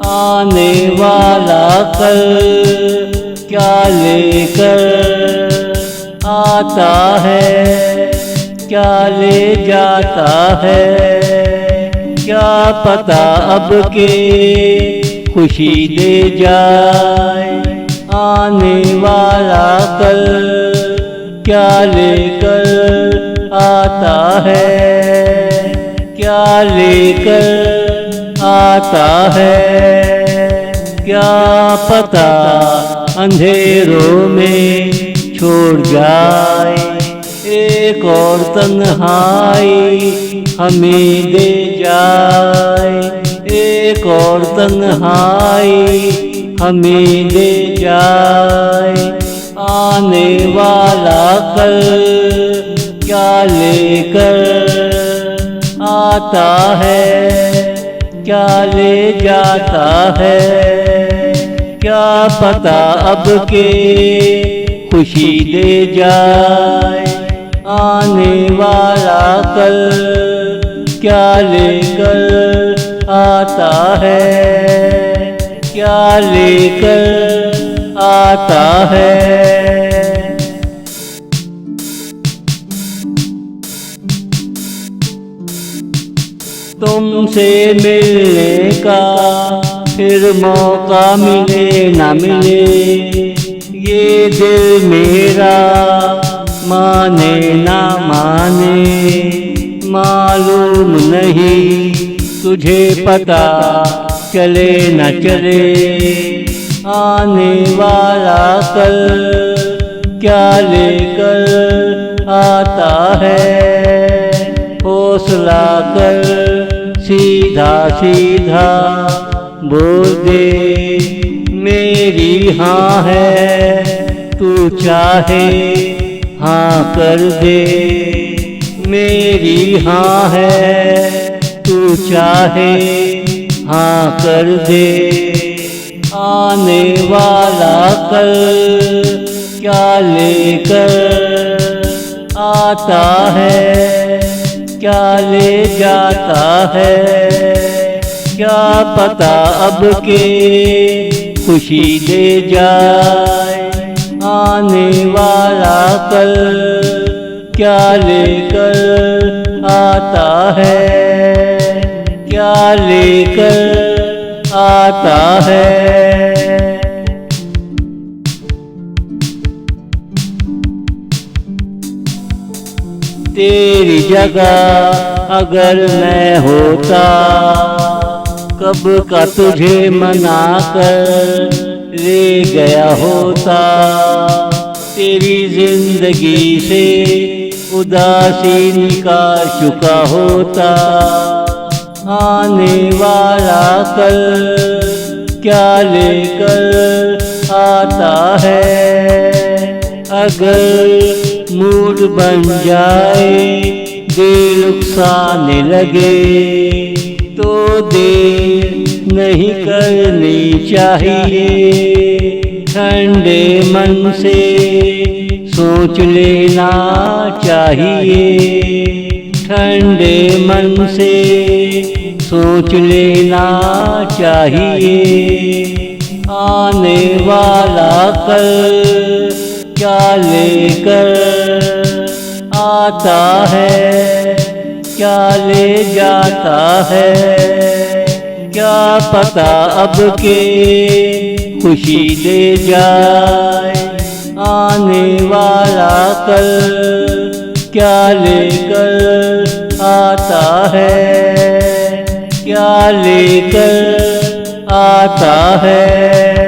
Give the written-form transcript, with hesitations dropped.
आने वाला कल क्या लेकर आता है, क्या ले जाता है, क्या पता अब के खुशी दे जाए। आने वाला कल क्या लेकर आता है, क्या लेकर आता है, क्या पता अंधेरों में छोड़ जाए। एक और तन्हाई हमें दे जाए, एक और तन्हाई हमें दे जाए। आने वाला कल क्या लेकर आता है, क्या ले जाता है, क्या पता अब के खुशी दे जाए। आने वाला कल क्या लेकर आता है, क्या लेकर आता है। तुमसे मिलने का फिर मौका मिले ना मिले, ये दिल मेरा माने ना माने। मालूम नहीं तुझे पता चले न चले। आने वाला कल क्या लेकर आता है, हौसला कर सीधा सीधा बोल दे मेरी हाँ है, तू चाहे हाँ कर दे। मेरी हाँ है, तू चाहे हाँ कर दे। आने वाला कल क्या लेकर आता है, क्या ले जाता है, क्या पता अब के खुशी दे जाए। आने वाला कल क्या लेकर आता है, क्या लेकर आता है। तेरी जगह अगर मैं होता, कब का तुझे मना कर ले गया होता। तेरी जिंदगी से उदासी निकाल चुका होता। आने वाला कल क्या लेकर आता है, अगर मूड बन जाए दिल उकसाने लगे, तो देर नहीं करनी चाहिए। ठंडे मन से सोच लेना चाहिए, ठंडे मन से सोच लेना चाहिए। आने वाला कल क्या लेकर आता है, क्या ले जाता है, क्या पता अब के खुशी दे जाए। आने वाला कल क्या लेकर आता है, क्या लेकर आता है।